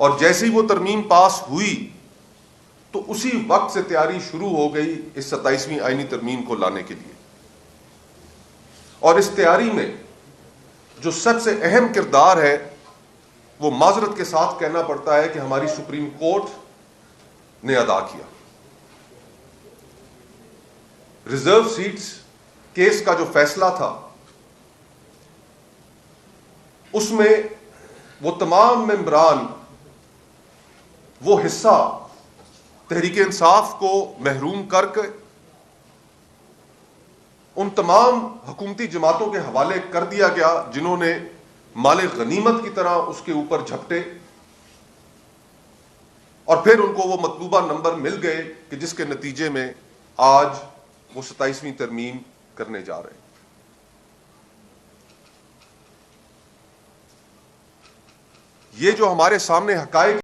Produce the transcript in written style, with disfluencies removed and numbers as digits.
اور جیسے ہی وہ ترمیم پاس ہوئی تو اسی وقت سے تیاری شروع ہو گئی اس 27ویں آئینی ترمیم کو لانے کے لیے. اور اس تیاری میں جو سب سے اہم کردار ہے وہ معذرت کے ساتھ کہنا پڑتا ہے کہ ہماری سپریم کورٹ نے ادا کیا. ریزرو سیٹس کیس کا جو فیصلہ تھا اس میں وہ تمام ممبران وہ حصہ تحریک انصاف کو محروم کر کے ان تمام حکومتی جماعتوں کے حوالے کر دیا گیا جنہوں نے مال غنیمت کی طرح اس کے اوپر جھپٹے، اور پھر ان کو وہ مطلوبہ نمبر مل گئے کہ جس کے نتیجے میں آج وہ 27ویں ترمیم کرنے جا رہے ہیں. یہ جو ہمارے سامنے حقائق